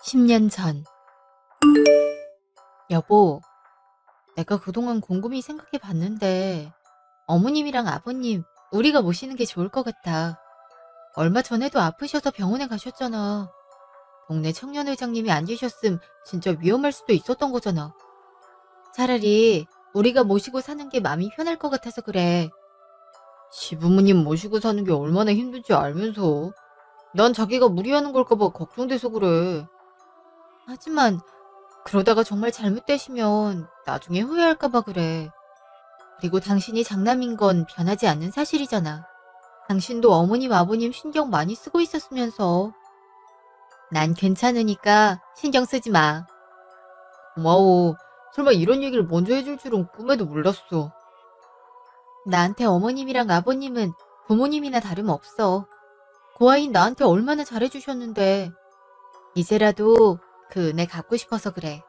10년 전. 여보, 내가 그동안 곰곰이 생각해 봤는데 어머님이랑 아버님 우리가 모시는 게 좋을 것 같아. 얼마 전에도 아프셔서 병원에 가셨잖아. 동네 청년회장님이 안 계셨음 진짜 위험할 수도 있었던 거잖아. 차라리 우리가 모시고 사는 게 마음이 편할 것 같아서 그래. 시부모님 모시고 사는 게 얼마나 힘든지 알면서 난 자기가 무리하는 걸까 봐 걱정돼서 그래. 하지만 그러다가 정말 잘못되시면 나중에 후회할까 봐 그래. 그리고 당신이 장남인 건 변하지 않는 사실이잖아. 당신도 어머님 아버님 신경 많이 쓰고 있었으면서. 난 괜찮으니까 신경 쓰지 마. 고마워. 설마 이런 얘기를 먼저 해줄 줄은 꿈에도 몰랐어. 나한테 어머님이랑 아버님은 부모님이나 다름없어. 고아인 나한테 얼마나 잘해주셨는데. 이제라도 그 은혜 갚고 싶어서 그래.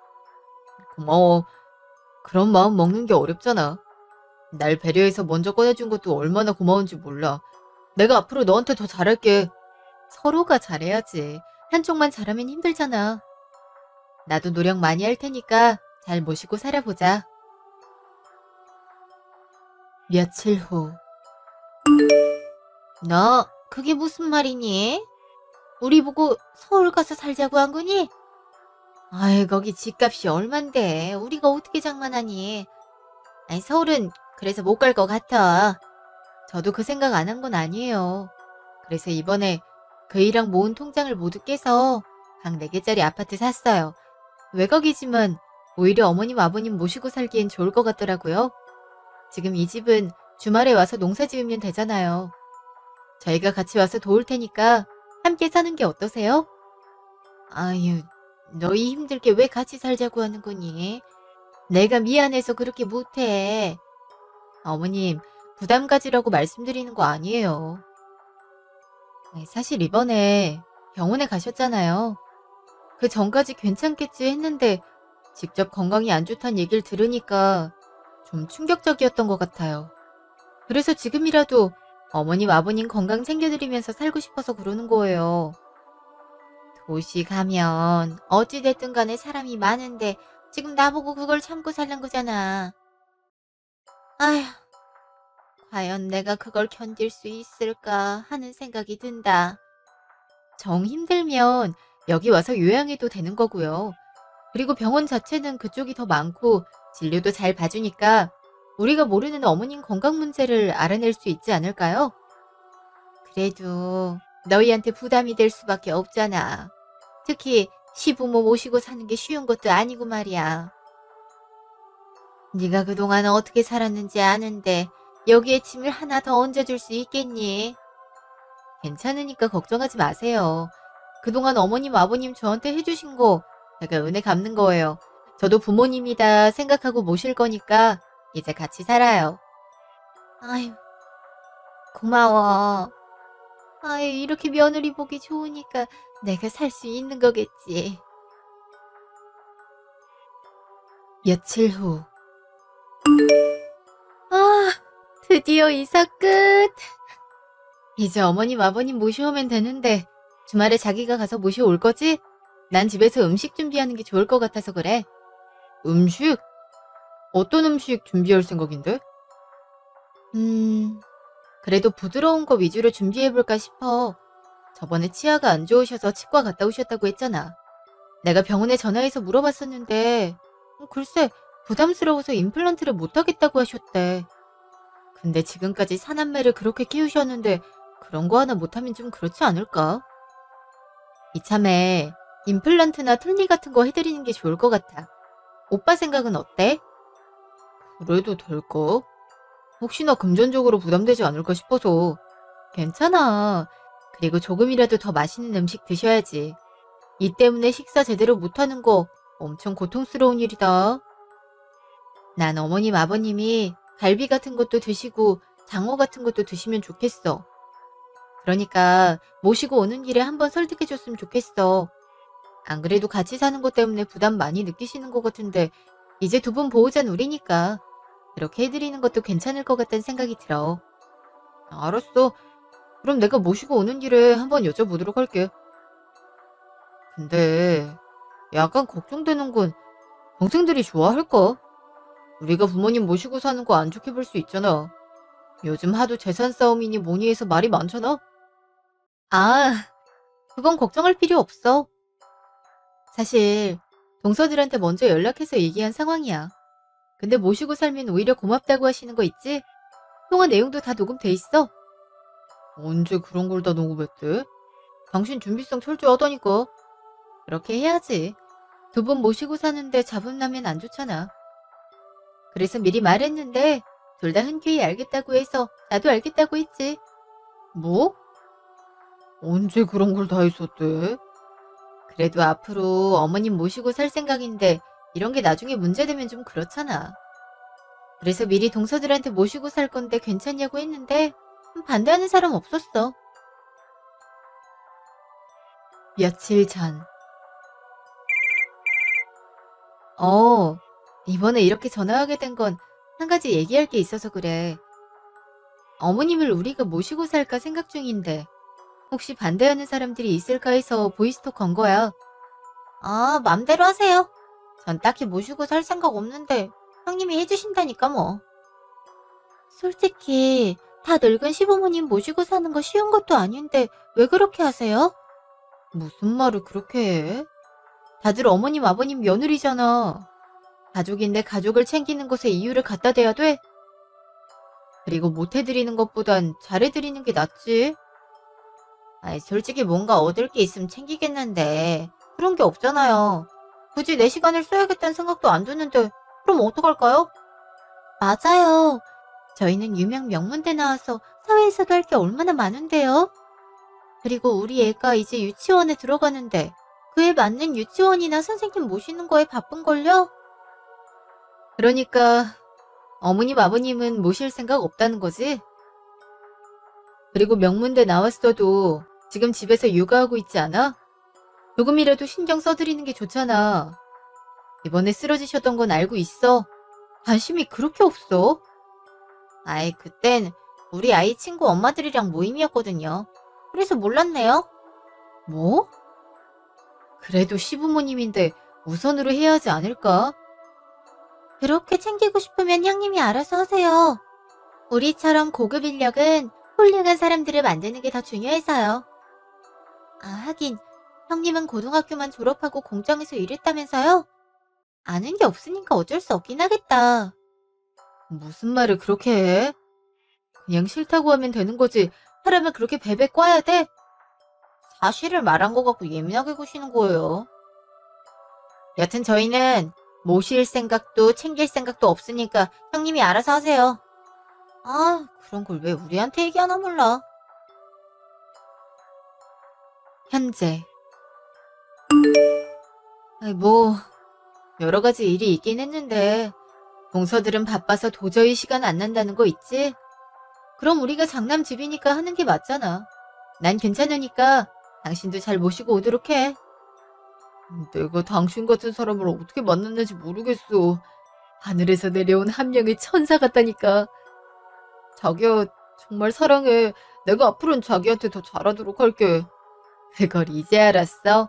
고마워. 그런 마음 먹는 게 어렵잖아. 날 배려해서 먼저 꺼내준 것도 얼마나 고마운지 몰라. 내가 앞으로 너한테 더 잘할게. 서로가 잘해야지. 한쪽만 잘하면 힘들잖아. 나도 노력 많이 할 테니까 잘 모시고 살아보자. 며칠 후. 너 그게 무슨 말이니? 우리 보고 서울 가서 살자고 한 거니? 아이, 거기 집값이 얼만데 우리가 어떻게 장만하니? 아니, 서울은 그래서 못 갈 것 같아. 저도 그 생각 안 한 건 아니에요. 그래서 이번에 그이랑 모은 통장을 모두 깨서 방 4개짜리 아파트 샀어요. 외곽이지만 오히려 어머님 아버님 모시고 살기엔 좋을 것 같더라고요. 지금 이 집은 주말에 와서 농사 지으면 되잖아요. 저희가 같이 와서 도울 테니까 함께 사는 게 어떠세요? 아유, 너희 힘들게 왜 같이 살자고 하는 거니? 내가 미안해서 그렇게 못해. 어머님, 부담 가지라고 말씀드리는 거 아니에요. 사실 이번에 병원에 가셨잖아요. 그 전까지 괜찮겠지 했는데 직접 건강이 안 좋다는 얘기를 들으니까 좀 충격적이었던 것 같아요. 그래서 지금이라도 어머님, 아버님 건강 챙겨드리면서 살고 싶어서 그러는 거예요. 도시 가면 어찌됐든 간에 사람이 많은데 지금 나보고 그걸 참고 살는 거잖아. 아휴, 과연 내가 그걸 견딜 수 있을까 하는 생각이 든다. 정 힘들면 여기 와서 요양해도 되는 거고요. 그리고 병원 자체는 그쪽이 더 많고 진료도 잘 봐주니까 우리가 모르는 어머님 건강 문제를 알아낼 수 있지 않을까요? 그래도 너희한테 부담이 될 수밖에 없잖아. 특히 시부모 모시고 사는 게 쉬운 것도 아니고 말이야. 네가 그동안 어떻게 살았는지 아는데 여기에 짐을 하나 더 얹어줄 수 있겠니? 괜찮으니까 걱정하지 마세요. 그동안 어머님, 아버님 저한테 해주신 거 제가 은혜 갚는 거예요. 저도 부모님이다 생각하고 모실 거니까 이제 같이 살아요. 아유, 고마워. 아유, 이렇게 며느리 보기 좋으니까 내가 살 수 있는 거겠지. 며칠 후. 아, 드디어 이사 끝. 이제 어머님, 아버님 모셔오면 되는데 주말에 자기가 가서 모셔올 거지? 난 집에서 음식 준비하는 게 좋을 것 같아서 그래. 음식? 어떤 음식 준비할 생각인데? 그래도 부드러운 거 위주로 준비해볼까 싶어. 저번에 치아가 안 좋으셔서 치과 갔다 오셨다고 했잖아. 내가 병원에 전화해서 물어봤었는데 글쎄 부담스러워서 임플란트를 못하겠다고 하셨대. 근데 지금까지 사남매를 그렇게 키우셨는데 그런 거 하나 못하면 좀 그렇지 않을까? 이참에 임플란트나 틀니 같은 거 해드리는 게 좋을 것 같아. 오빠 생각은 어때? 그래도 될까? 혹시나 금전적으로 부담되지 않을까 싶어서. 괜찮아. 그리고 조금이라도 더 맛있는 음식 드셔야지. 이 때문에 식사 제대로 못하는 거 엄청 고통스러운 일이다. 난 어머님 아버님이 갈비 같은 것도 드시고 장어 같은 것도 드시면 좋겠어. 그러니까 모시고 오는 길에 한번 설득해줬으면 좋겠어. 안 그래도 같이 사는 것 때문에 부담 많이 느끼시는 것 같은데 이제 두 분 보호자는 우리니까 그렇게 해드리는 것도 괜찮을 것 같다는 생각이 들어. 알았어. 그럼 내가 모시고 오는 길에 한번 여쭤보도록 할게. 근데 약간 걱정되는 건 동생들이 좋아할까? 우리가 부모님 모시고 사는 거 안 좋게 볼 수 있잖아. 요즘 하도 재산 싸움이니 뭐니 해서 말이 많잖아? 아, 그건 걱정할 필요 없어. 사실 동서들한테 먼저 연락해서 얘기한 상황이야. 근데 모시고 살면 오히려 고맙다고 하시는 거 있지? 통화 내용도 다 녹음돼 있어. 언제 그런 걸 다 녹음했대? 당신 준비성 철저하다니까. 그렇게 해야지. 두 분 모시고 사는데 잡음나면 안 좋잖아. 그래서 미리 말했는데 둘 다 흔쾌히 알겠다고 해서 나도 알겠다고 했지. 뭐? 언제 그런 걸 다 했었대? 그래도 앞으로 어머님 모시고 살 생각인데 이런 게 나중에 문제되면 좀 그렇잖아. 그래서 미리 동서들한테 모시고 살 건데 괜찮냐고 했는데 반대하는 사람 없었어. 며칠 전. 이번에 이렇게 전화하게 된 건 한 가지 얘기할 게 있어서 그래. 어머님을 우리가 모시고 살까 생각 중인데 혹시 반대하는 사람들이 있을까 해서 보이스톡 건 거야. 아, 맘대로 하세요. 전 딱히 모시고 살 생각 없는데 형님이 해주신다니까 뭐. 솔직히 다 늙은 시부모님 모시고 사는 거 쉬운 것도 아닌데 왜 그렇게 하세요? 무슨 말을 그렇게 해? 다들 어머님 아버님 며느리잖아. 가족인데 가족을 챙기는 것에 이유를 갖다 대야 돼? 그리고 못해드리는 것보단 잘해드리는 게 낫지. 아이, 솔직히 뭔가 얻을 게 있으면 챙기겠는데 그런 게 없잖아요. 굳이 내 시간을 써야겠다는 생각도 안 드는데 그럼 어떡할까요? 맞아요. 저희는 유명 명문대 나와서 사회에서도 할 게 얼마나 많은데요. 그리고 우리 애가 이제 유치원에 들어가는데 그에 맞는 유치원이나 선생님 모시는 거에 바쁜걸요? 그러니까 어머님 아버님은 모실 생각 없다는 거지? 그리고 명문대 나왔어도 지금 집에서 육아하고 있지 않아? 조금이라도 신경 써드리는 게 좋잖아. 이번에 쓰러지셨던 건 알고 있어. 관심이 그렇게 없어? 아이, 그땐 우리 아이 친구 엄마들이랑 모임이었거든요. 그래서 몰랐네요. 뭐? 그래도 시부모님인데 우선으로 해야 하지 않을까? 그렇게 챙기고 싶으면 형님이 알아서 하세요. 우리처럼 고급 인력은 훌륭한 사람들을 만드는 게 더 중요해서요. 아, 하긴 형님은 고등학교만 졸업하고 공장에서 일했다면서요? 아는 게 없으니까 어쩔 수 없긴 하겠다. 무슨 말을 그렇게 해? 그냥 싫다고 하면 되는 거지. 하려면 그렇게 베베 꽈야 돼? 사실을 말한 거 갖고 예민하게 구시는 거예요. 여튼 저희는 모실 생각도 챙길 생각도 없으니까 형님이 알아서 하세요. 아, 그런 걸 왜 우리한테 얘기하나 몰라. 현재. 아이, 뭐 여러 가지 일이 있긴 했는데 동서들은 바빠서 도저히 시간 안 난다는 거 있지? 그럼 우리가 장남집이니까 하는 게 맞잖아. 난 괜찮으니까 당신도 잘 모시고 오도록 해. 내가 당신 같은 사람을 어떻게 만났는지 모르겠어. 하늘에서 내려온 한 명의 천사 같다니까. 자기야, 정말 사랑해. 내가 앞으로는 자기한테 더 잘하도록 할게. 그걸 이제 알았어?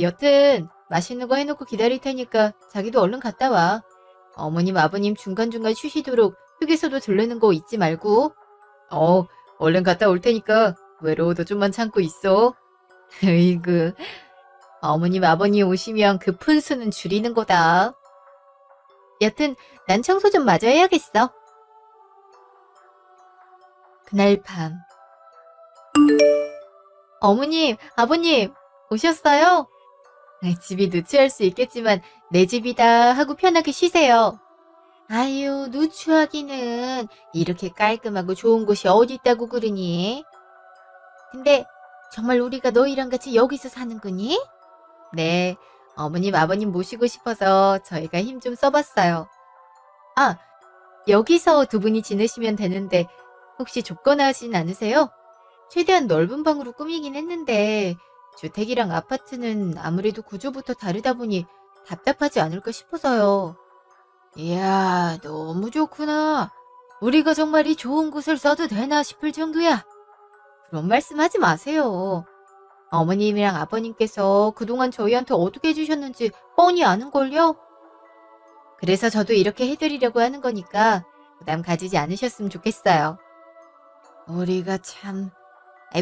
여튼 맛있는 거 해놓고 기다릴 테니까 자기도 얼른 갔다 와. 어머님 아버님 중간중간 쉬시도록 휴게소도 들르는 거 잊지 말고. 얼른 갔다 올 테니까 외로워도 좀만 참고 있어. 으이구, 어머님 아버님 오시면 그 푼수는 줄이는 거다. 여튼 난 청소 좀 마저 해야겠어. 그날 밤. 어머님, 아버님 오셨어요? 집이 누추할 수 있겠지만 내 집이다 하고 편하게 쉬세요. 아유, 누추하기는 이렇게 깔끔하고 좋은 곳이 어디 있다고 그러니? 근데 정말 우리가 너희랑 같이 여기서 사는 거니? 네, 어머님 아버님 모시고 싶어서 저희가 힘 좀 써봤어요. 아, 여기서 두 분이 지내시면 되는데 혹시 좁거나 하진 않으세요? 최대한 넓은 방으로 꾸미긴 했는데 주택이랑 아파트는 아무래도 구조부터 다르다 보니 답답하지 않을까 싶어서요. 이야, 너무 좋구나. 우리가 정말 이 좋은 곳을 써도 되나 싶을 정도야. 그런 말씀하지 마세요. 어머님이랑 아버님께서 그동안 저희한테 어떻게 해주셨는지 뻔히 아는걸요? 그래서 저도 이렇게 해드리려고 하는 거니까 부담 가지지 않으셨으면 좋겠어요. 우리가 참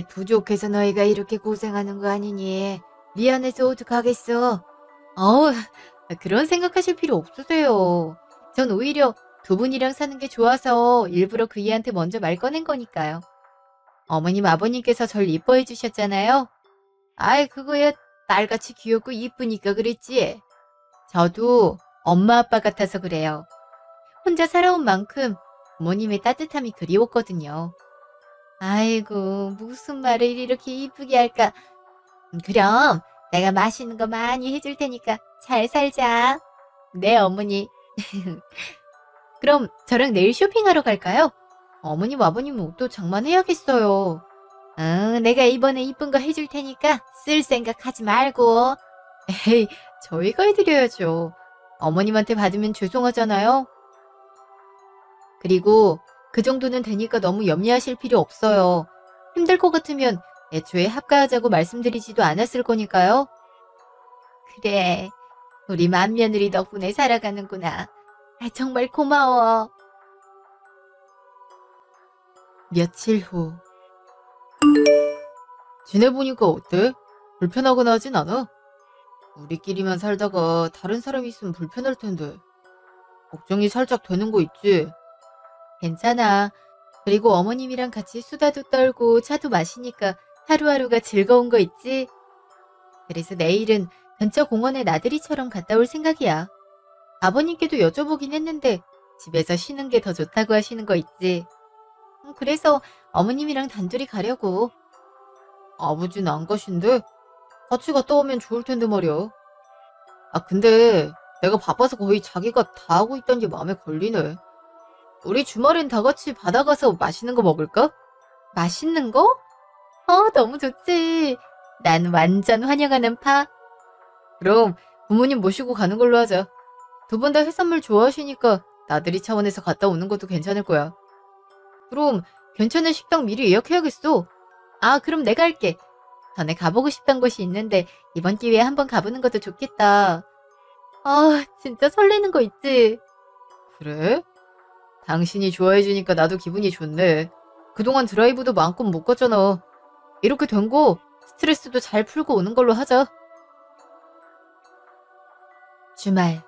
부족해서 너희가 이렇게 고생하는 거 아니니. 미안해서 어떡하겠어. 어우, 그런 생각하실 필요 없으세요. 전 오히려 두 분이랑 사는 게 좋아서 일부러 그이한테 먼저 말 꺼낸 거니까요. 어머님, 아버님께서 절 이뻐해 주셨잖아요. 아이, 그거야 딸같이 귀엽고 이쁘니까 그랬지. 저도 엄마 아빠 같아서 그래요. 혼자 살아온 만큼 부모님의 따뜻함이 그리웠거든요. 아이고, 무슨 말을 이렇게 이쁘게 할까. 그럼 내가 맛있는 거 많이 해줄 테니까 잘 살자. 네, 어머니. 그럼 저랑 내일 쇼핑하러 갈까요? 어머님, 아버님 옷도 장만해야겠어요. 응, 내가 이번에 이쁜 거 해줄 테니까 쓸 생각 하지 말고. 에이, 저희가 해드려야죠. 어머님한테 받으면 죄송하잖아요. 그리고 그 정도는 되니까 너무 염려하실 필요 없어요. 힘들 것 같으면 애초에 합가하자고 말씀드리지도 않았을 거니까요. 그래, 우리 맏며느리 덕분에 살아가는구나. 정말 고마워. 며칠 후. 지내보니까 어때? 불편하거나 하진 않아? 우리끼리만 살다가 다른 사람이 있으면 불편할 텐데. 걱정이 살짝 되는 거 있지? 괜찮아. 그리고 어머님이랑 같이 수다도 떨고 차도 마시니까 하루하루가 즐거운 거 있지? 그래서 내일은 근처 공원에 나들이처럼 갔다 올 생각이야. 아버님께도 여쭤보긴 했는데 집에서 쉬는 게 더 좋다고 하시는 거 있지? 그래서 어머님이랑 단둘이 가려고. 아버지는 안 가신대? 같이 갔다 오면 좋을 텐데 말이야. 아, 근데 내가 바빠서 거의 자기가 다 하고 있던 게 마음에 걸리네. 우리 주말엔 다 같이 바다 가서 맛있는 거 먹을까? 맛있는 거? 너무 좋지. 난 완전 환영하는 파. 그럼 부모님 모시고 가는 걸로 하자. 두 분 다 해산물 좋아하시니까 나들이 차원에서 갔다 오는 것도 괜찮을 거야. 그럼 괜찮은 식당 미리 예약해야겠어. 아, 그럼 내가 할게. 전에 가보고 싶던 곳이 있는데 이번 기회에 한번 가보는 것도 좋겠다. 아, 진짜 설레는 거 있지? 그래? 당신이 좋아해주니까 나도 기분이 좋네. 그동안 드라이브도 마음껏 못 갔잖아. 이렇게 된 거 스트레스도 잘 풀고 오는 걸로 하자. 주말.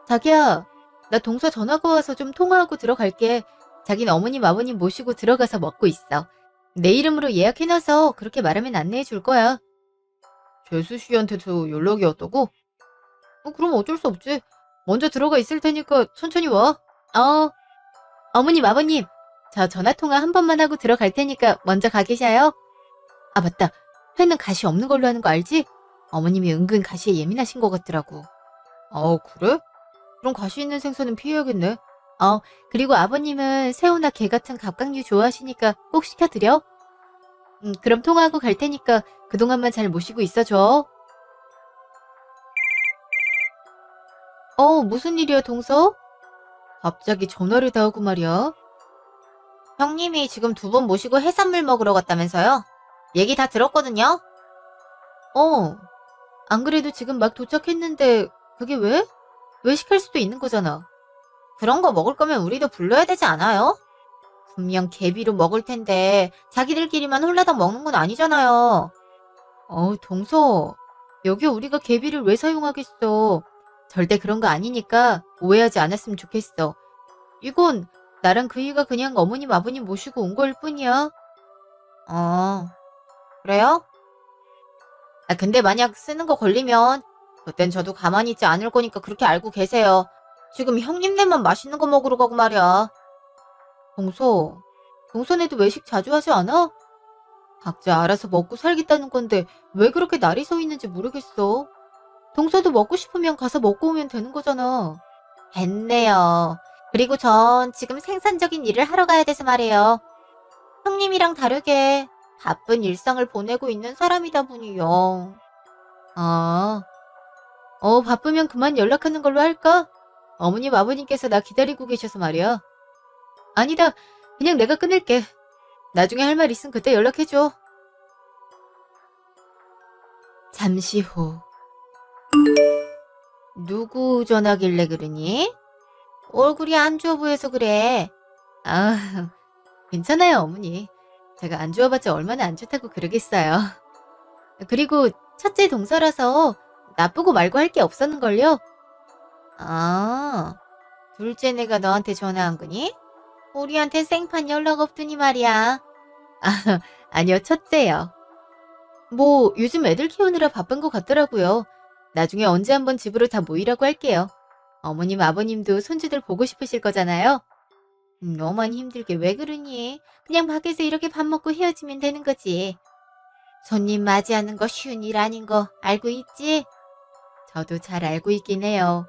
자기야, 나 동서 전화가 와서 좀 통화하고 들어갈게. 자긴 어머님, 아버님 모시고 들어가서 먹고 있어. 내 이름으로 예약해놔서 그렇게 말하면 안내해 줄 거야. 재수 씨한테도 연락이 왔다고? 그럼 어쩔 수 없지. 먼저 들어가 있을 테니까 천천히 와. 어머님, 아버님, 저 전화통화 한 번만 하고 들어갈 테니까 먼저 가 계셔요. 아, 맞다. 회는 가시 없는 걸로 하는 거 알지? 어머님이 은근 가시에 예민하신 것 같더라고. 그래? 그럼 가시 있는 생선은 피해야겠네. 그리고 아버님은 새우나 게 같은 갑각류 좋아하시니까 꼭 시켜드려. 그럼 통화하고 갈 테니까 그동안만 잘 모시고 있어줘. 무슨 일이야, 동서? 갑자기 전화를 다 하고 말이야. 형님이 지금 두 번 모시고 해산물 먹으러 갔다면서요? 얘기 다 들었거든요? 안 그래도 지금 막 도착했는데 그게 왜? 외식할 수도 있는 거잖아. 그런 거 먹을 거면 우리도 불러야 되지 않아요? 분명 개비로 먹을 텐데 자기들끼리만 홀라당 먹는 건 아니잖아요. 동서, 여기 우리가 개비를 왜 사용하겠어. 절대 그런 거 아니니까 오해하지 않았으면 좋겠어. 이건 나랑 그이가 그냥 어머님, 아버님 모시고 온 거일 뿐이야. 그래요? 근데 만약 쓰는 거 걸리면 그땐 저도 가만히 있지 않을 거니까 그렇게 알고 계세요. 지금 형님네만 맛있는 거 먹으러 가고 말이야. 동서네도 외식 자주 하지 않아? 각자 알아서 먹고 살겠다는 건데 왜 그렇게 날이 서 있는지 모르겠어. 동서도 먹고 싶으면 가서 먹고 오면 되는 거잖아. 됐네요. 그리고 전 지금 생산적인 일을 하러 가야 돼서 말이에요. 형님이랑 다르게 바쁜 일상을 보내고 있는 사람이다 보니요. 바쁘면 그만 연락하는 걸로 할까? 어머님, 아버님께서 나 기다리고 계셔서 말이야. 아니다, 그냥 내가 끊을게. 나중에 할 말 있으면 그때 연락해줘. 잠시 후. 누구 전화길래 그러니? 얼굴이 안 좋아 보여서 그래. 아, 괜찮아요, 어머니. 제가 안 좋아봤자 얼마나 안 좋다고 그러겠어요. 그리고 첫째 동서라서 나쁘고 말고 할 게 없었는걸요? 아, 둘째 내가 너한테 전화한 거니? 우리한테 생판 연락 없더니 말이야. 아, 아니요, 첫째요. 뭐 요즘 애들 키우느라 바쁜 것 같더라고요. 나중에 언제 한번 집으로 다 모이라고 할게요. 어머님, 아버님도 손주들 보고 싶으실 거잖아요. 너만 힘들게 왜 그러니? 그냥 밖에서 이렇게 밥 먹고 헤어지면 되는 거지. 손님 맞이하는 거 쉬운 일 아닌 거 알고 있지? 저도 잘 알고 있긴 해요.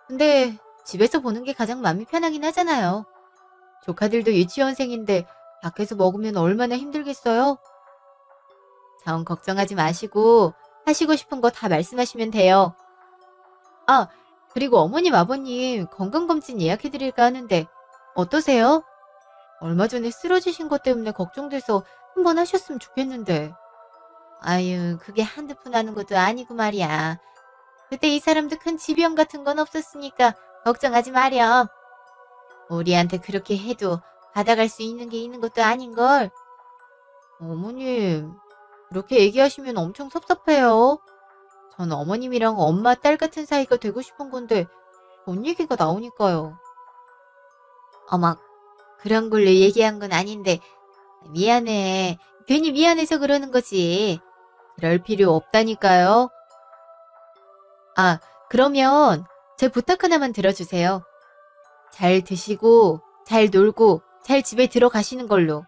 근데 집에서 보는 게 가장 마음이 편하긴 하잖아요. 조카들도 유치원생인데 밖에서 먹으면 얼마나 힘들겠어요? 정 걱정하지 마시고 하시고 싶은 거 다 말씀하시면 돼요. 아, 그리고 어머님, 아버님 건강검진 예약해드릴까 하는데 어떠세요? 얼마 전에 쓰러지신 것 때문에 걱정돼서 한번 하셨으면 좋겠는데. 아유, 그게 한두 푼 하는 것도 아니고 말이야. 그때 이 사람도 큰 지병 같은 건 없었으니까 걱정하지 마렴. 우리한테 그렇게 해도 받아갈 수 있는 게 있는 것도 아닌걸. 어머님, 그렇게 얘기하시면 엄청 섭섭해요. 전 어머님이랑 엄마, 딸 같은 사이가 되고 싶은 건데 돈 얘기가 나오니까요. 어머, 그런 걸로 얘기한 건 아닌데 미안해. 괜히 미안해서 그러는 거지. 그럴 필요 없다니까요. 아, 그러면 제 부탁 하나만 들어주세요. 잘 드시고 잘 놀고 잘 집에 들어가시는 걸로.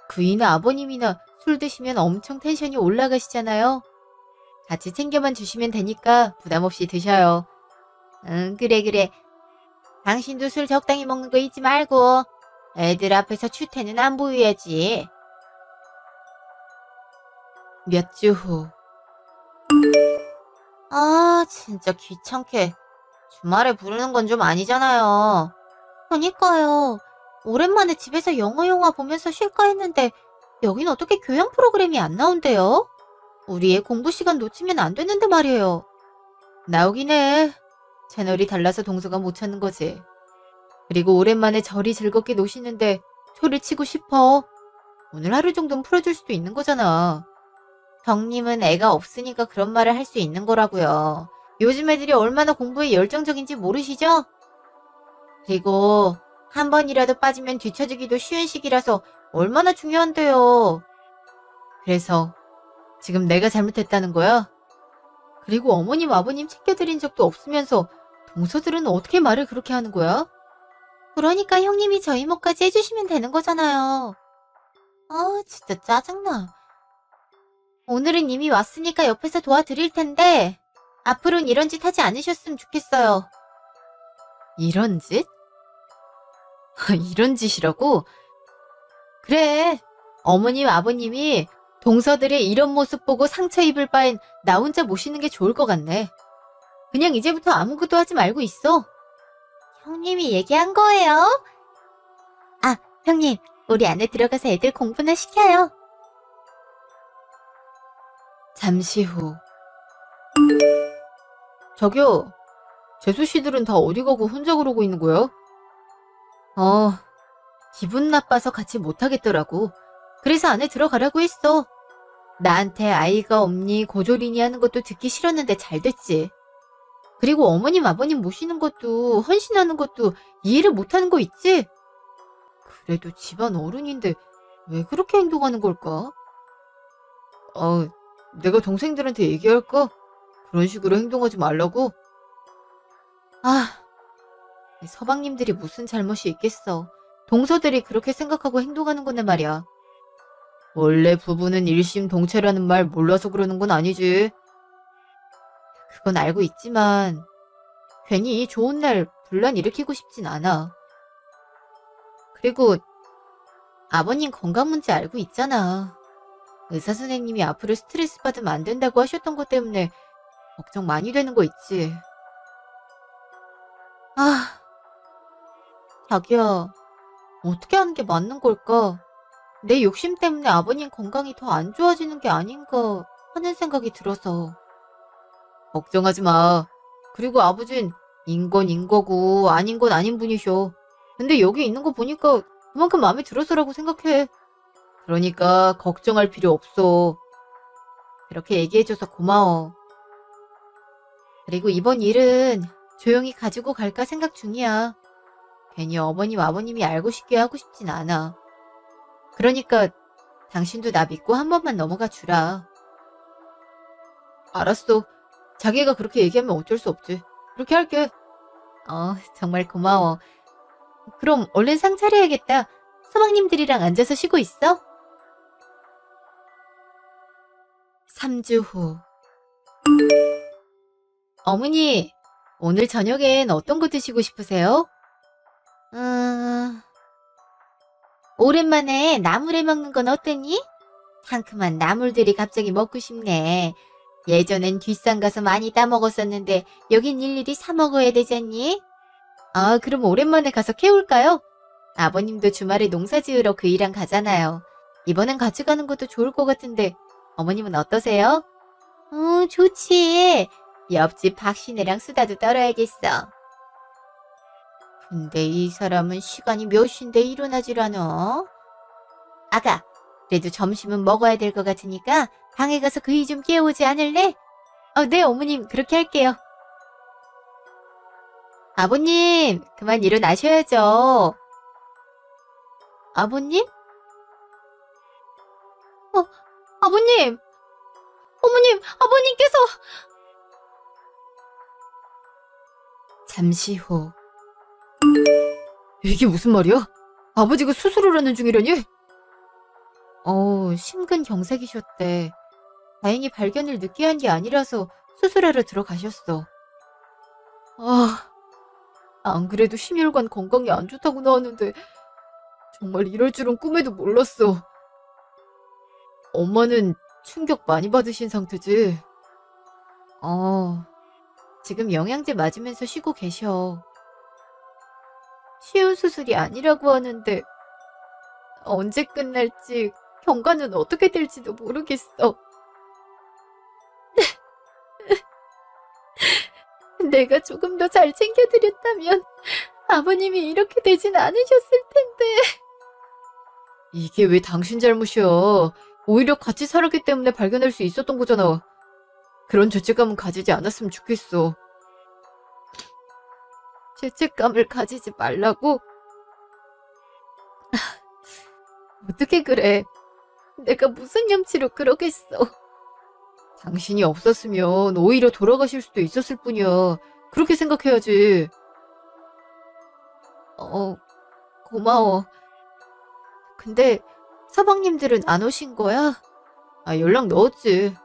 그이나 아버님이나 술 드시면 엄청 텐션이 올라가시잖아요. 같이 챙겨만 주시면 되니까 부담 없이 드셔요. 응, 그래, 그래. 당신도 술 적당히 먹는 거 잊지 말고 애들 앞에서 추태는 안 보여야지. 몇 주 후. 아, 진짜 귀찮게. 주말에 부르는 건 좀 아니잖아요. 그니까요. 오랜만에 집에서 영화 보면서 쉴까 했는데 여긴 어떻게 교양 프로그램이 안 나온대요? 우리 애 공부 시간 놓치면 안 되는데 말이에요. 나오긴 해. 채널이 달라서 동서가 못 찾는 거지. 그리고 오랜만에 저리 즐겁게 노시는데 초를 치고 싶어. 오늘 하루 정도는 풀어줄 수도 있는 거잖아. 형님은 애가 없으니까 그런 말을 할 수 있는 거라고요. 요즘 애들이 얼마나 공부에 열정적인지 모르시죠? 그리고 한 번이라도 빠지면 뒤처지기도 쉬운 시기라서 얼마나 중요한데요. 그래서 지금 내가 잘못했다는 거야? 그리고 어머님, 아버님 챙겨드린 적도 없으면서 동서들은 어떻게 말을 그렇게 하는 거야? 그러니까 형님이 저 이모까지 해주시면 되는 거잖아요. 아, 진짜 짜증나. 오늘은 이미 왔으니까 옆에서 도와드릴 텐데 앞으로는 이런 짓 하지 않으셨으면 좋겠어요. 이런 짓? 이런 짓이라고? 그래. 어머님, 아버님이 동서들의 이런 모습 보고 상처 입을 바엔 나 혼자 모시는 게 좋을 것 같네. 그냥 이제부터 아무것도 하지 말고 있어. 형님이 얘기한 거예요? 아, 형님, 우리 안에 들어가서 애들 공부나 시켜요. 잠시 후. 저기요, 재수 씨들은 다 어디 가고 혼자 그러고 있는 거야? 기분 나빠서 같이 못하겠더라고. 그래서 안에 들어가라고 했어. 나한테 아이가 없니 고졸이니 하는 것도 듣기 싫었는데 잘 됐지. 그리고 어머님, 아버님 모시는 것도 헌신하는 것도 이해를 못하는 거 있지? 그래도 집안 어른인데 왜 그렇게 행동하는 걸까? 내가 동생들한테 얘기할까? 그런 식으로 행동하지 말라고? 아, 서방님들이 무슨 잘못이 있겠어. 동서들이 그렇게 생각하고 행동하는 건데 말이야. 원래 부부는 일심동체라는 말 몰라서 그러는 건 아니지. 그건 알고 있지만 괜히 좋은 날 분란 일으키고 싶진 않아. 그리고 아버님 건강 문제 알고 있잖아. 의사 선생님이 앞으로 스트레스 받으면 안 된다고 하셨던 것 때문에 걱정 많이 되는 거 있지. 아, 자기야, 어떻게 하는 게 맞는 걸까? 내 욕심 때문에 아버님 건강이 더 안 좋아지는 게 아닌가 하는 생각이 들어서. 걱정하지 마. 그리고 아버진 인건 인거고 아닌 건 아닌 분이셔. 근데 여기 있는 거 보니까 그만큼 마음에 들어서라고 생각해. 그러니까 걱정할 필요 없어. 그렇게 얘기해줘서 고마워. 그리고 이번 일은 조용히 가지고 갈까 생각 중이야. 괜히 어머님, 아버님이 알고 싶게 하고 싶진 않아. 그러니까 당신도 나 믿고 한 번만 넘어가 주라. 알았어. 자기가 그렇게 얘기하면 어쩔 수 없지. 그렇게 할게. 정말 고마워. 그럼 얼른 상 차려야겠다. 서방님들이랑 앉아서 쉬고 있어. 3주 후. 어머니, 오늘 저녁엔 어떤 거 드시고 싶으세요? 오랜만에 나물에 먹는 건 어떠니? 상큼한 나물들이 갑자기 먹고 싶네. 예전엔 뒷산 가서 많이 따먹었었는데 여긴 일일이 사 먹어야 되잖니? 그럼 오랜만에 가서 캐올까요? 아버님도 주말에 농사 지으러 그 일랑 가잖아요. 이번엔 같이 가는 것도 좋을 것 같은데 어머님은 어떠세요? 좋지. 옆집 박신혜랑 수다도 떨어야겠어. 근데 이 사람은 시간이 몇 시인데 일어나질 않아? 아가, 그래도 점심은 먹어야 될 것 같으니까 방에 가서 그이 좀 깨우지 않을래? 네, 어머님, 그렇게 할게요. 아버님, 그만 일어나셔야죠. 아버님? 아버님! 어머님, 아버님께서! 잠시 후. 이게 무슨 말이야? 아버지가 수술을 하는 중이라니? 심근경색이셨대. 다행히 발견을 늦게 한 게 아니라서 수술하러 들어가셨어. 안 그래도 심혈관 건강이 안 좋다고 나왔는데 정말 이럴 줄은 꿈에도 몰랐어. 엄마는 충격 많이 받으신 상태지? 지금 영양제 맞으면서 쉬고 계셔. 쉬운 수술이 아니라고 하는데 언제 끝날지 경과는 어떻게 될지도 모르겠어. 내가 조금 더 잘 챙겨드렸다면 아버님이 이렇게 되진 않으셨을 텐데. 이게 왜 당신 잘못이야. 오히려 같이 살았기 때문에 발견할 수 있었던 거잖아. 그런 죄책감은 가지지 않았으면 좋겠어. 죄책감을 가지지 말라고? 어떻게 그래. 내가 무슨 염치로 그러겠어. 당신이 없었으면 오히려 돌아가실 수도 있었을 뿐이야. 그렇게 생각해야지. 고마워. 근데 서방님들은 안 오신 거야? 연락 넣었지.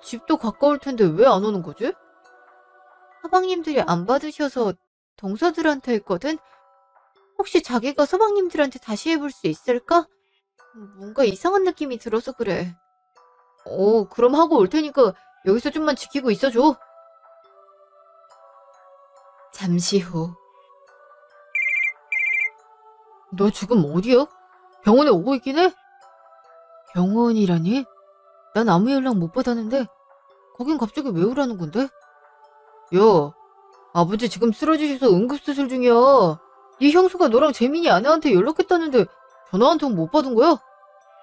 집도 가까울 텐데 왜 안 오는 거지? 서방님들이 안 받으셔서 동서들한테 했거든? 혹시 자기가 서방님들한테 다시 해볼 수 있을까? 뭔가 이상한 느낌이 들어서 그래. 그럼 하고 올 테니까 여기서 좀만 지키고 있어줘. 잠시 후. 너 지금 어디야? 병원에 오고 있긴 해? 병원이라니? 난 아무 연락 못 받았는데 거긴 갑자기 왜 오라는 건데? 야, 아버지 지금 쓰러지셔서 응급수술 중이야. 네 형수가 너랑 재민이 아내한테 연락했다는데 전화 한 통 못 받은 거야?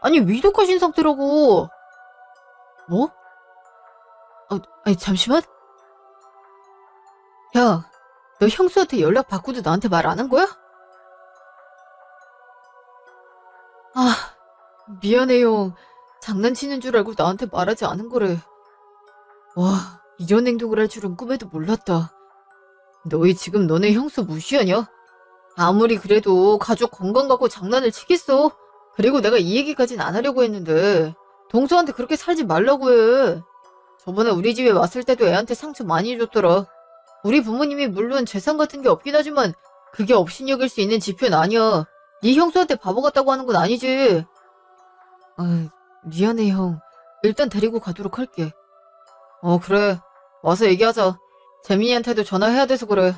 아니 위독하신 상태라고. 뭐? 아니 잠시만. 야, 너 형수한테 연락 받고도 나한테 말 안 한 거야? 미안해 형. 장난치는 줄 알고 나한테 말하지 않은 거래. 와, 이런 행동을 할 줄은 꿈에도 몰랐다. 너희 지금 너네 형수 무시하냐? 아무리 그래도 가족 건강 갖고 장난을 치겠어. 그리고 내가 이 얘기까진 안 하려고 했는데 동서한테 그렇게 살지 말라고 해. 저번에 우리 집에 왔을 때도 애한테 상처 많이 줬더라. 우리 부모님이 물론 재산 같은 게 없긴 하지만 그게 업신여길 수 있는 지표는 아니야. 네 형수한테 바보 같다고 하는 건 아니지. 미안해 형. 일단 데리고 가도록 할게. 그래. 와서 얘기하자. 재민이한테도 전화해야 돼서 그래.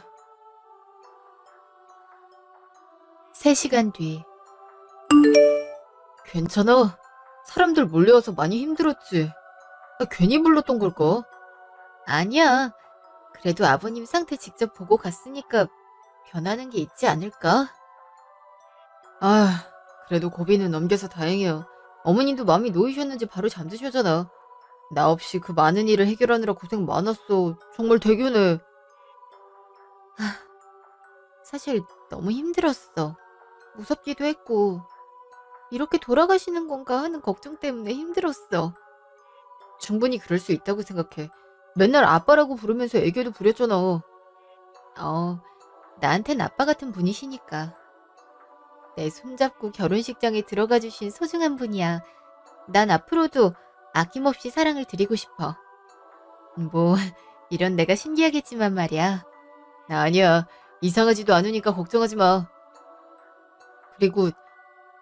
3시간 뒤. 괜찮아. 사람들 몰려와서 많이 힘들었지. 괜히 불렀던 걸까? 아니야. 그래도 아버님 상태 직접 보고 갔으니까 변하는 게 있지 않을까? 아, 그래도 고비는 넘겨서 다행이야. 어머님도 마음이 놓이셨는지 바로 잠드셨잖아. 나 없이 그 많은 일을 해결하느라 고생 많았어. 정말 대견해. 사실 너무 힘들었어. 무섭기도 했고, 이렇게 돌아가시는 건가 하는 걱정 때문에 힘들었어. 충분히 그럴 수 있다고 생각해. 맨날 아빠라고 부르면서 애교도 부렸잖아. 나한텐 아빠 같은 분이시니까. 내 손잡고 결혼식장에 들어가 주신 소중한 분이야. 난 앞으로도 아낌없이 사랑을 드리고 싶어. 뭐, 이런 내가 신기하겠지만 말이야. 아니야. 이상하지도 않으니까 걱정하지 마. 그리고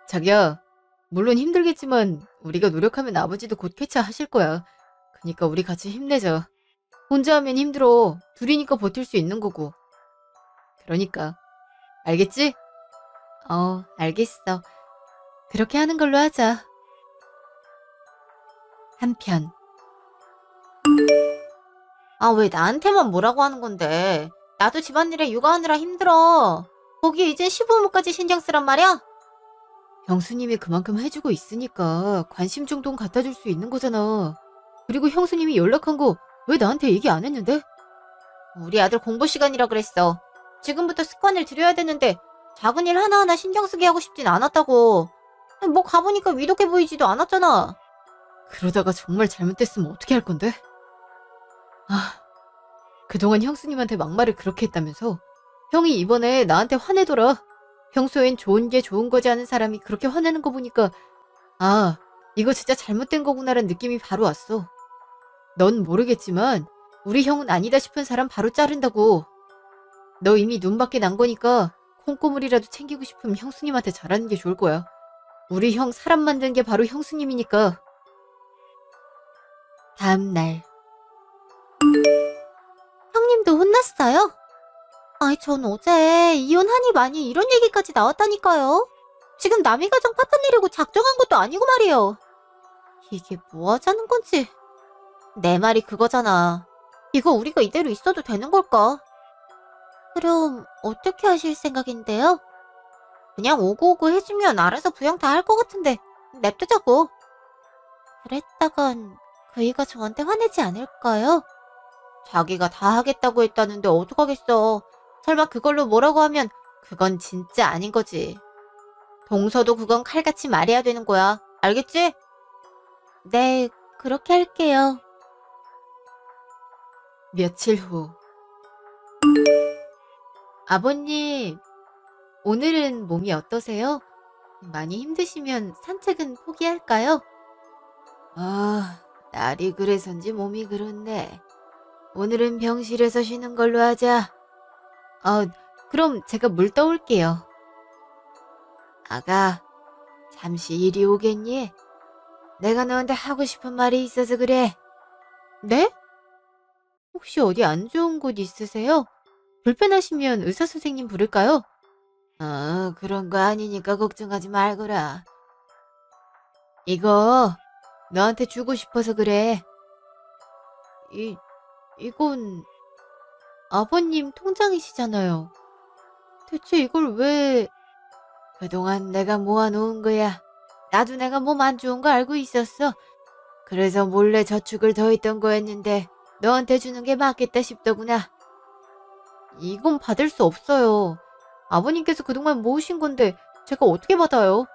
자기야, 물론 힘들겠지만 우리가 노력하면 아버지도 곧 쾌차하실 거야. 그니까 우리 같이 힘내자. 혼자 하면 힘들어. 둘이니까 버틸 수 있는 거고. 그러니까. 알겠지? 알겠어. 그렇게 하는 걸로 하자. 한편. 왜 나한테만 뭐라고 하는 건데. 나도 집안일에 육아하느라 힘들어. 거기에 이제 시부모까지 신경 쓰란 말이야? 형수님이 그만큼 해주고 있으니까 관심 정도는 갖다 줄 수 있는 거잖아. 그리고 형수님이 연락한 거 왜 나한테 얘기 안 했는데? 우리 아들 공부 시간이라 그랬어. 지금부터 습관을 들여야 되는데 작은 일 하나하나 신경 쓰게 하고 싶진 않았다고. 뭐 가보니까 위독해 보이지도 않았잖아. 그러다가 정말 잘못됐으면 어떻게 할 건데? 그동안 형수님한테 막말을 그렇게 했다면서? 형이 이번에 나한테 화내더라. 평소엔 좋은 게 좋은 거지 하는 사람이 그렇게 화내는 거 보니까 이거 진짜 잘못된 거구나라는 느낌이 바로 왔어. 넌 모르겠지만 우리 형은 아니다 싶은 사람 바로 자른다고. 너 이미 눈밖에 난 거니까 콩고물이라도 챙기고 싶으면 형수님한테 잘하는 게 좋을 거야. 우리 형 사람 만든 게 바로 형수님이니까. 다음 날. 형님도 혼났어요? 전 어제 이혼하니 많이 이런 얘기까지 나왔다니까요. 지금 남의 가정 파탄내려고 작정한 것도 아니고 말이에요. 이게 뭐 하자는 건지. 내 말이 그거잖아. 이거 우리가 이대로 있어도 되는 걸까? 그럼 어떻게 하실 생각인데요? 그냥 오고오고 해주면 알아서 부양 다 할 것 같은데 냅두자고. 그랬다간 그이가 저한테 화내지 않을까요? 자기가 다 하겠다고 했다는데 어떡하겠어. 설마 그걸로 뭐라고 하면 그건 진짜 아닌 거지. 동서도 그건 칼같이 말해야 되는 거야. 알겠지? 네, 그렇게 할게요. 며칠 후. 아버님, 오늘은 몸이 어떠세요? 많이 힘드시면 산책은 포기할까요? 날이 그래서인지 몸이 그렇네. 오늘은 병실에서 쉬는 걸로 하자. 그럼 제가 물 떠올게요. 아가, 잠시 이리 오겠니? 내가 너한테 하고 싶은 말이 있어서 그래. 네? 혹시 어디 안 좋은 곳 있으세요? 불편하시면 의사 선생님 부를까요? 그런 거 아니니까 걱정하지 말거라. 이거 너한테 주고 싶어서 그래. 이건 아버님 통장이시잖아요. 대체 이걸 왜... 그동안 내가 모아놓은 거야. 나도 내가 몸 안 좋은 거 알고 있었어. 그래서 몰래 저축을 더 했던 거였는데 너한테 주는 게 맞겠다 싶더구나. 이건 받을 수 없어요. 아버님께서 그동안 모으신 건데 제가 어떻게 받아요?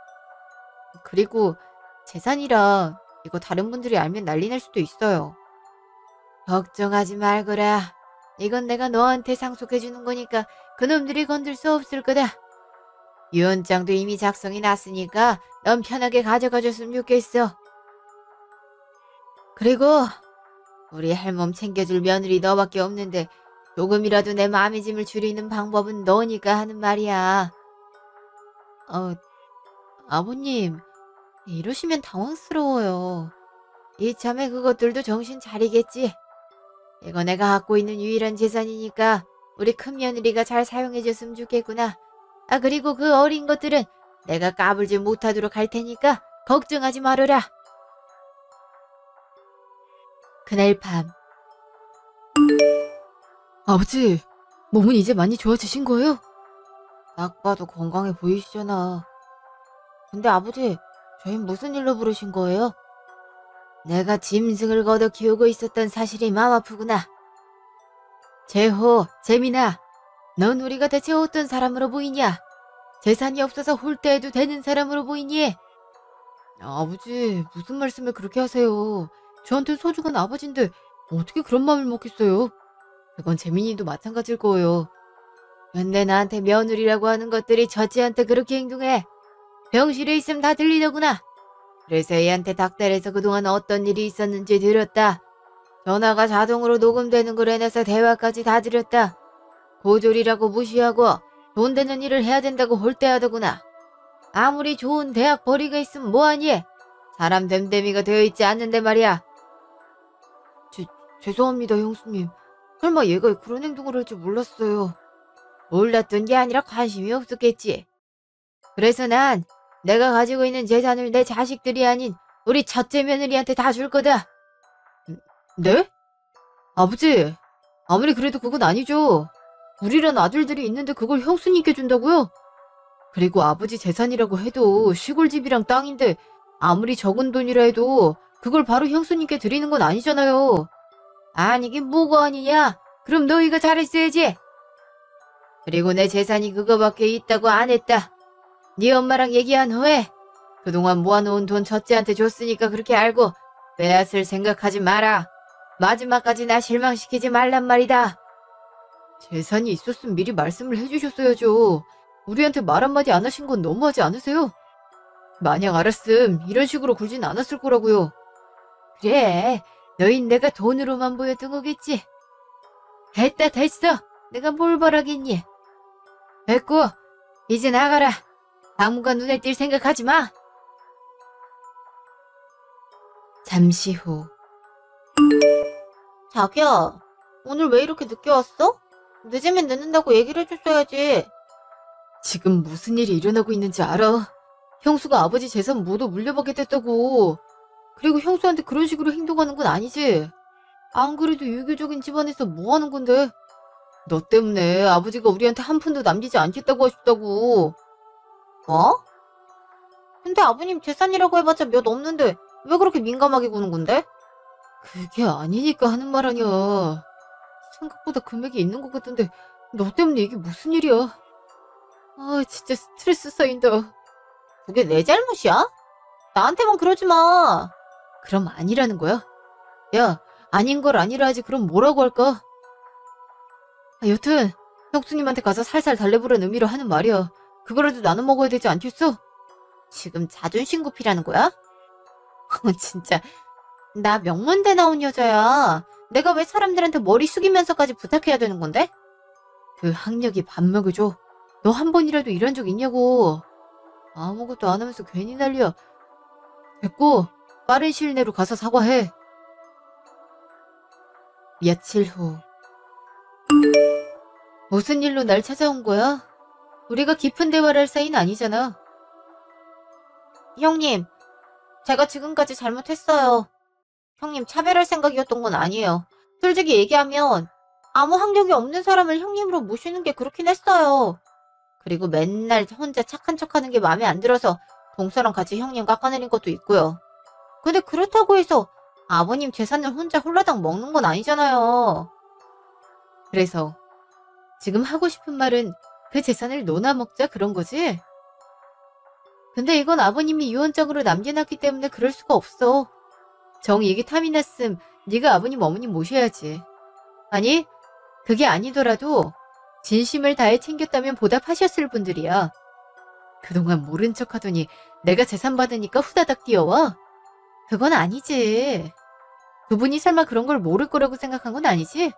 그리고 재산이라 이거 다른 분들이 알면 난리 날 수도 있어요. 걱정하지 말거라. 이건 내가 너한테 상속해주는 거니까 그놈들이 건들 수 없을 거다. 유언장도 이미 작성이 났으니까 넌 편하게 가져가줬으면 좋겠어. 그리고 우리 할멈 챙겨줄 며느리 너밖에 없는데 조금이라도 내 마음의 짐을 줄이는 방법은 너니까 하는 말이야. 아버님, 이러시면 당황스러워요. 이참에 그것들도 정신 차리겠지. 이거 내가 갖고 있는 유일한 재산이니까 우리 큰며느리가 잘 사용해줬으면 좋겠구나. 그리고 그 어린 것들은 내가 까불지 못하도록 할 테니까 걱정하지 말아라. 그날 밤. 아버지, 몸은 이제 많이 좋아지신 거예요? 딱 봐도 건강해 보이시잖아. 근데 아버지, 저희 무슨 일로 부르신 거예요? 내가 짐승을 걷어 키우고 있었던 사실이 마음 아프구나. 재호, 재민아, 넌 우리가 대체 어떤 사람으로 보이냐? 재산이 없어서 홀대해도 되는 사람으로 보이니? 아버지, 무슨 말씀을 그렇게 하세요? 저한테 소중한 아버지인데 어떻게 그런 마음을 먹겠어요? 그건 재민이도 마찬가지일 거예요. 근데 나한테 며느리라고 하는 것들이 저지한테 그렇게 행동해. 병실에 있으면 다 들리더구나. 그래서 애한테 닥달해서 그동안 어떤 일이 있었는지 들었다. 전화가 자동으로 녹음되는 걸 해놔서 대화까지 다 들었다. 고졸이라고 무시하고 돈 되는 일을 해야 된다고 홀대하더구나. 아무리 좋은 대학 벌이가 있으면 뭐하니? 사람 됨됨이가 되어 있지 않는데 말이야. 죄송합니다, 형수님. 설마 얘가 그런 행동을 할 줄 몰랐어요. 몰랐던 게 아니라 관심이 없었겠지. 그래서 난 내가 가지고 있는 재산을 내 자식들이 아닌 우리 첫째 며느리한테 다 줄 거다. 네? 아버지, 아무리 그래도 그건 아니죠. 우리란 아들들이 있는데 그걸 형수님께 준다고요? 그리고 아버지 재산이라고 해도 시골집이랑 땅인데 아무리 적은 돈이라 해도 그걸 바로 형수님께 드리는 건 아니잖아요. 아니긴 뭐가 아니냐? 그럼 너희가 잘했어야지. 그리고 내 재산이 그거밖에 있다고 안 했다. 네 엄마랑 얘기한 후에 그동안 모아놓은 돈 첫째한테 줬으니까 그렇게 알고 빼앗을 생각하지 마라. 마지막까지 나 실망시키지 말란 말이다. 재산이 있었으면 미리 말씀을 해주셨어야죠. 우리한테 말 한마디 안 하신 건 너무하지 않으세요? 만약 알았음 이런 식으로 굴진 않았을 거라고요. 그래, 너흰 내가 돈으로만 보였던 거겠지. 됐어. 내가 뭘 바라겠니. 됐고, 이제 나가라. 당분간 눈에 띌 생각하지 마. 잠시 후. 자기야, 오늘 왜 이렇게 늦게 왔어? 늦으면 늦는다고 얘기를 해줬어야지. 지금 무슨 일이 일어나고 있는지 알아? 형수가 아버지 재산 모두 물려받게 됐다고. 그리고 형수한테 그런 식으로 행동하는 건 아니지. 안 그래도 유교적인 집안에서 뭐 하는 건데? 너 때문에 아버지가 우리한테 한 푼도 남기지 않겠다고 하셨다고. 뭐? 근데 아버님 재산이라고 해봤자 몇 없는데 왜 그렇게 민감하게 구는 건데? 그게 아니니까 하는 말 아니야. 생각보다 금액이 있는 것 같은데 너 때문에 이게 무슨 일이야. 아, 진짜 스트레스 쌓인다. 그게 내 잘못이야? 나한테만 그러지 마. 그럼 아니라는 거야? 야, 아닌 걸 아니라 하지 그럼 뭐라고 할까? 여튼 형수님한테 가서 살살 달래보라는 의미로 하는 말이야. 그거라도 나눠 먹어야 되지 않겠어? 지금 자존심 구피라는 거야? 진짜 나 명문대 나온 여자야. 내가 왜 사람들한테 머리 숙이면서까지 부탁해야 되는 건데? 그 학력이 밥 먹여줘. 너 한 번이라도 일한 적 있냐고. 아무것도 안 하면서 괜히 난리야. 됐고 빠른 시일 내로 가서 사과해. 며칠 후. 무슨 일로 날 찾아온 거야? 우리가 깊은 대화를 할 사이는 아니잖아. 형님, 제가 지금까지 잘못했어요. 형님 차별할 생각이었던 건 아니에요. 솔직히 얘기하면 아무 학력이 없는 사람을 형님으로 모시는 게 그렇긴 했어요. 그리고 맨날 혼자 착한 척하는 게 마음에 안 들어서 동서랑 같이 형님 깎아내린 것도 있고요. 근데 그렇다고 해서 아버님 재산을 혼자 홀라당 먹는 건 아니잖아요. 그래서 지금 하고 싶은 말은 그 재산을 논아 먹자 그런 거지? 근데 이건 아버님이 유언장으로 남겨놨기 때문에 그럴 수가 없어. 정 이게 탐이 났음 네가 아버님 어머님 모셔야지. 아니 그게 아니더라도 진심을 다해 챙겼다면 보답하셨을 분들이야. 그동안 모른 척하더니 내가 재산 받으니까 후다닥 뛰어와? 그건 아니지. 그분이 설마 그런 걸 모를 거라고 생각한 건 아니지?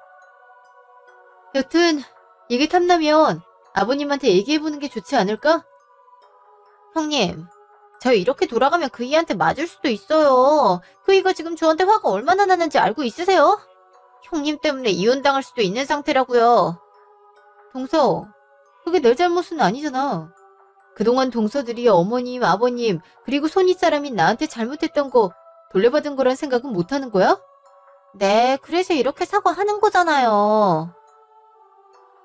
여튼 이게 탐나면 아버님한테 얘기해보는 게 좋지 않을까? 형님, 저 이렇게 돌아가면 그이한테 맞을 수도 있어요. 그이가 지금 저한테 화가 얼마나 나는지 알고 있으세요? 형님 때문에 이혼당할 수도 있는 상태라고요. 동서, 그게 내 잘못은 아니잖아. 그동안 동서들이 어머님, 아버님, 그리고 손윗사람인 나한테 잘못했던 거 돌려받은 거란 생각은 못하는 거야? 네, 그래서 이렇게 사과하는 거잖아요.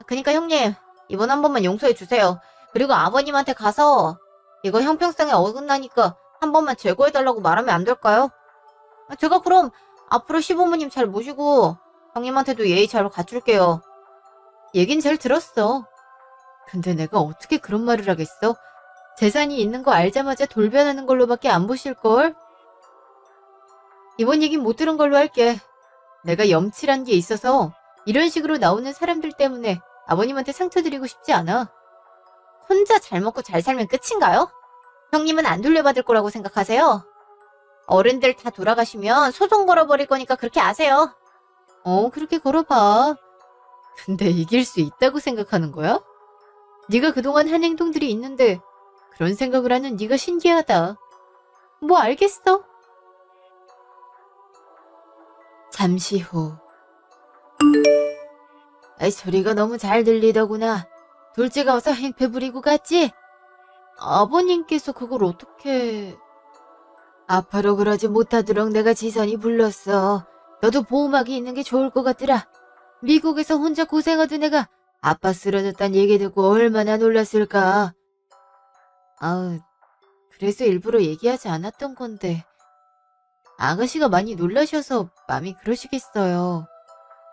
그니까 형님, 이번 한 번만 용서해 주세요. 그리고 아버님한테 가서 이거 형평성에 어긋나니까 한 번만 제거해달라고 말하면 안 될까요? 제가 그럼 앞으로 시부모님 잘 모시고 형님한테도 예의 잘 갖출게요. 얘긴 잘 들었어. 근데 내가 어떻게 그런 말을 하겠어? 재산이 있는 거 알자마자 돌변하는 걸로밖에 안 보실걸? 이번 얘긴 못 들은 걸로 할게. 내가 염치란 게 있어서 이런 식으로 나오는 사람들 때문에 아버님한테 상처 드리고 싶지 않아. 혼자 잘 먹고 잘 살면 끝인가요? 형님은 안 돌려받을 거라고 생각하세요? 어른들 다 돌아가시면 소송 걸어버릴 거니까 그렇게 아세요. 그렇게 걸어봐. 근데 이길 수 있다고 생각하는 거야? 네가 그동안 한 행동들이 있는데 그런 생각을 하는 네가 신기하다. 뭐 알겠어. 잠시 후. 소리가 너무 잘 들리더구나. 둘째가 와서 행패 부리고 갔지? 아버님께서 그걸 어떻게... 앞으로 그러지 못하도록 내가 지선이 불렀어. 너도 보호막이 있는 게 좋을 것 같더라. 미국에서 혼자 고생하던 애가 아빠 쓰러졌단 얘기 듣고 얼마나 놀랐을까. 그래서 일부러 얘기하지 않았던 건데. 아가씨가 많이 놀라셔서 맘이 그러시겠어요.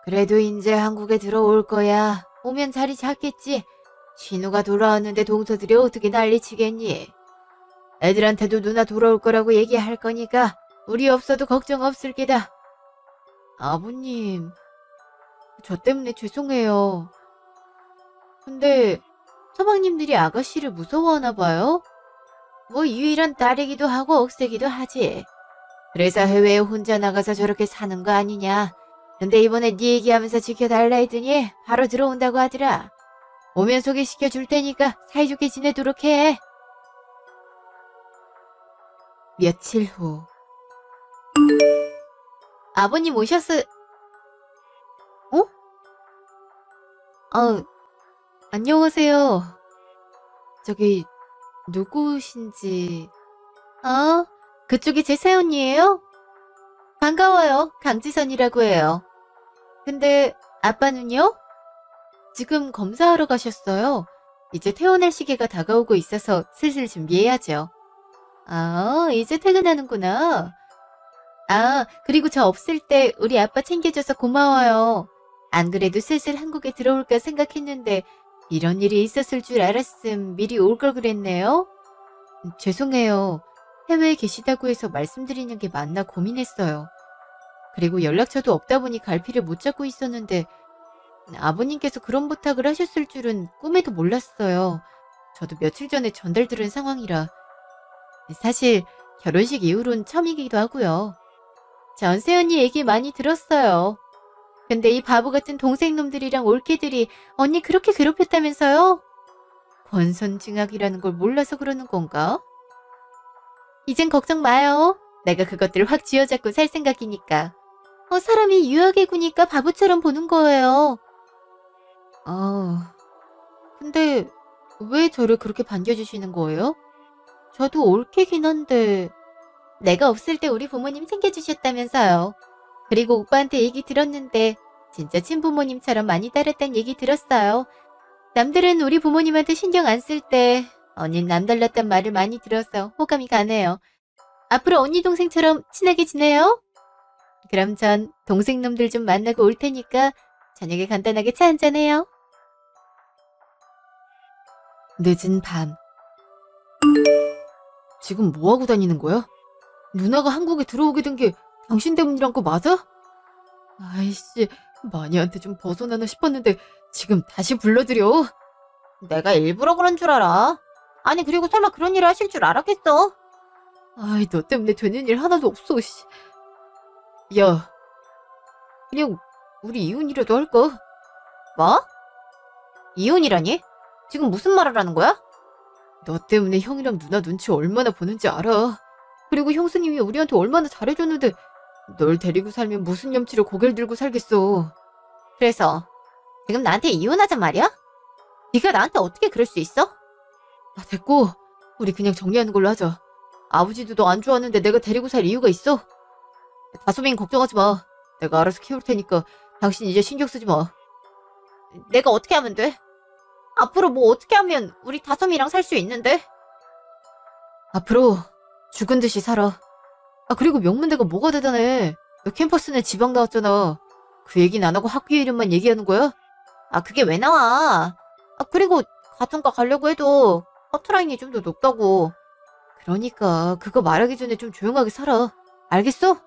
그래도 이제 한국에 들어올 거야. 오면 자리 잡겠지. 신우가 돌아왔는데 동서들이 어떻게 난리치겠니? 애들한테도 누나 돌아올 거라고 얘기할 거니까 우리 없어도 걱정 없을 게다. 아버님, 저 때문에 죄송해요. 근데 서방님들이 아가씨를 무서워하나 봐요? 뭐 유일한 딸이기도 하고 억세기도 하지. 그래서 해외에 혼자 나가서 저렇게 사는 거 아니냐. 근데 이번에 네 얘기하면서 지켜달라 했더니 바로 들어온다고 하더라. 오면 소개시켜 줄 테니까 사이좋게 지내도록 해. 며칠 후. 아버님 안녕하세요. 저기 누구신지... 그쪽이 제 새언니예요? 반가워요. 강지선이라고 해요. 근데 아빠는요? 지금 검사하러 가셨어요. 이제 퇴원할 시기가 다가오고 있어서 슬슬 준비해야죠. 이제 퇴근하는구나. 그리고 저 없을 때 우리 아빠 챙겨줘서 고마워요. 안 그래도 슬슬 한국에 들어올까 생각했는데 이런 일이 있었을 줄 알았음 미리 올 걸 그랬네요. 죄송해요. 해외에 계시다고 해서 말씀드리는 게 맞나 고민했어요. 그리고 연락처도 없다 보니 갈피를 못 잡고 있었는데 아버님께서 그런 부탁을 하셨을 줄은 꿈에도 몰랐어요. 저도 며칠 전에 전달 들은 상황이라. 사실 결혼식 이후론 처음이기도 하고요. 전세 언니 얘기 많이 들었어요. 근데 이 바보 같은 동생놈들이랑 올케들이 언니 그렇게 괴롭혔다면서요? 권선징악이라는 걸 몰라서 그러는 건가? 이젠 걱정 마요. 내가 그것들 확 쥐어잡고 살 생각이니까. 사람이 유학에 구니까 바보처럼 보는 거예요. 근데 왜 저를 그렇게 반겨주시는 거예요? 저도 올케긴 한데... 내가 없을 때 우리 부모님 챙겨주셨다면서요. 그리고 오빠한테 얘기 들었는데 진짜 친부모님처럼 많이 따랐단 얘기 들었어요. 남들은 우리 부모님한테 신경 안 쓸 때 언닌 남달랐단 말을 많이 들어서 호감이 가네요. 앞으로 언니 동생처럼 친하게 지내요. 그럼 전 동생놈들 좀 만나고 올 테니까 저녁에 간단하게 차 한잔해요. 늦은 밤. 지금 뭐하고 다니는 거야? 누나가 한국에 들어오게 된 게 당신 때문이란 거 맞아? 아이씨, 마니한테 좀 벗어나나 싶었는데 지금 다시 불러들여. 내가 일부러 그런 줄 알아. 아니 그리고 설마 그런 일을 하실 줄 알았겠어? 너 때문에 되는 일 하나도 없어. 씨. 야, 그냥 우리 이혼이라도 할까? 뭐? 이혼이라니? 지금 무슨 말을 하는 거야? 너 때문에 형이랑 누나 눈치 얼마나 보는지 알아. 그리고 형수님이 우리한테 얼마나 잘해줬는데 널 데리고 살면 무슨 염치로 고개를 들고 살겠어. 그래서 지금 나한테 이혼하잔 말이야? 네가 나한테 어떻게 그럴 수 있어? 됐고, 우리 그냥 정리하는 걸로 하자. 아버지도 너 안 좋아하는데 내가 데리고 살 이유가 있어? 다솜이는 걱정하지 마. 내가 알아서 키울 테니까 당신 이제 신경 쓰지 마. 내가 어떻게 하면 돼? 앞으로 뭐 어떻게 하면 우리 다솜이랑 살 수 있는데? 앞으로 죽은 듯이 살아. 그리고 명문대가 뭐가 대단해. 너 캠퍼스 내 지방 나왔잖아. 그 얘기는 안 하고 학교 이름만 얘기하는 거야? 그게 왜 나와? 그리고 같은 과 가려고 해도 커트라인이 좀 더 높다고. 그러니까 그거 말하기 전에 좀 조용하게 살아. 알겠어?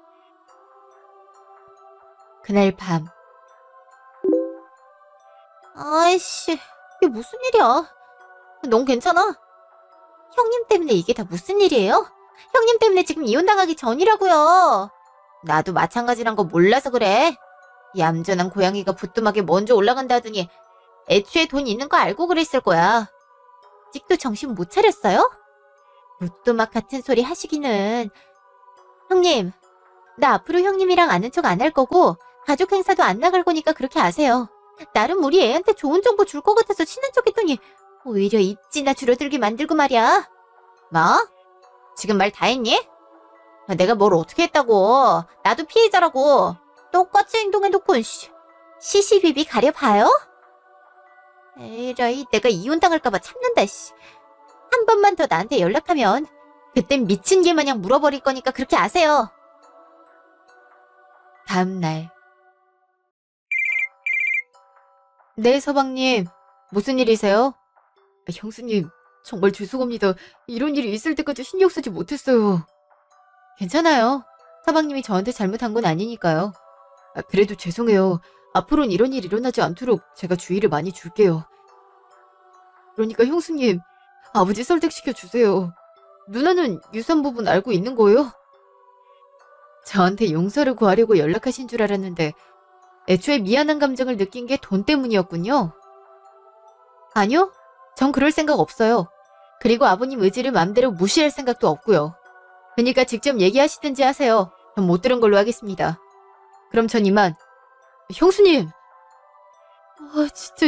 그날 밤. 아이씨, 이게 무슨 일이야? 넌 괜찮아? 형님 때문에 이게 다 무슨 일이에요? 형님 때문에 지금 이혼당하기 전이라고요. 나도 마찬가지란 거 몰라서 그래. 얌전한 고양이가 부뚜막에 먼저 올라간다더니 애초에 돈 있는 거 알고 그랬을 거야. 아직도 정신 못 차렸어요? 부뚜막 같은 소리 하시기는. 형님, 나 앞으로 형님이랑 아는 척 안 할 거고 가족 행사도 안 나갈 거니까 그렇게 아세요. 나름 우리 애한테 좋은 정보 줄 것 같아서 친한 척 했더니 오히려 입지나 줄어들게 만들고 말이야. 뭐? 지금 말 다 했니? 내가 뭘 어떻게 했다고. 나도 피해자라고. 똑같이 행동해놓고 시시비비 가려봐요? 에라이, 내가 이혼당할까봐 참는다. 한 번만 더 나한테 연락하면 그땐 미친 개 마냥 물어버릴 거니까 그렇게 아세요. 다음날. 네, 서방님. 무슨 일이세요? 형수님, 정말 죄송합니다. 이런 일이 있을 때까지 신경 쓰지 못했어요. 괜찮아요. 서방님이 저한테 잘못한 건 아니니까요. 그래도 죄송해요. 앞으로는 이런 일 일어나지 않도록 제가 주의를 많이 줄게요. 그러니까 형수님, 아버지 설득시켜 주세요. 누나는 유산 부분 알고 있는 거예요? 저한테 용서를 구하려고 연락하신 줄 알았는데 애초에 미안한 감정을 느낀 게 돈 때문이었군요. 아니요, 전 그럴 생각 없어요. 그리고 아버님 의지를 맘대로 무시할 생각도 없고요. 그러니까 직접 얘기하시든지 하세요. 전 못 들은 걸로 하겠습니다. 그럼 전 이만. 형수님! 진짜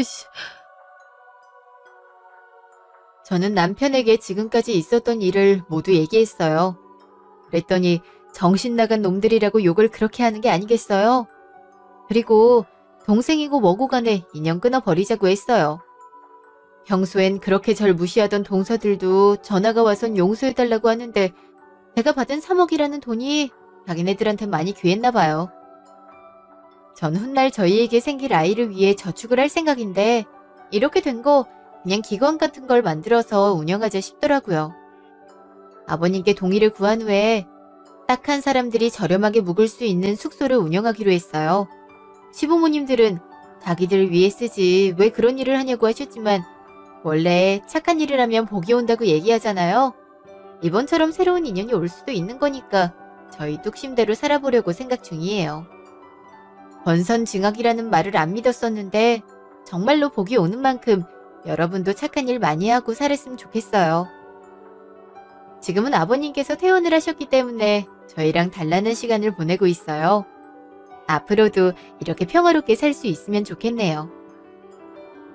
저는 남편에게 지금까지 있었던 일을 모두 얘기했어요. 그랬더니 정신 나간 놈들이라고 욕을 그렇게 하는 게 아니겠어요? 그리고 동생이고 뭐고 간에 인연 끊어버리자고 했어요. 평소엔 그렇게 절 무시하던 동서들도 전화가 와선 용서해달라고 하는데 제가 받은 3억이라는 돈이 자기네들한테 많이 귀했나 봐요. 전 훗날 저희에게 생길 아이를 위해 저축을 할 생각인데 이렇게 된 거 그냥 기관 같은 걸 만들어서 운영하자 싶더라고요. 아버님께 동의를 구한 후에 딱한 사람들이 저렴하게 묵을 수 있는 숙소를 운영하기로 했어요. 시부모님들은 자기들을 위해 쓰지 왜 그런 일을 하냐고 하셨지만 원래 착한 일을 하면 복이 온다고 얘기하잖아요. 이번처럼 새로운 인연이 올 수도 있는 거니까 저희 뚝심대로 살아보려고 생각 중이에요. 번선징악이라는 말을 안 믿었었는데 정말로 복이 오는 만큼 여러분도 착한 일 많이 하고 살았으면 좋겠어요. 지금은 아버님께서 퇴원을 하셨기 때문에 저희랑 단란한 시간을 보내고 있어요. 앞으로도 이렇게 평화롭게 살 수 있으면 좋겠네요.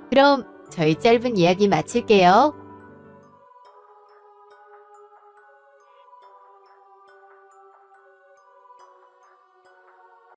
그럼 저희 짧은 이야기 마칠게요.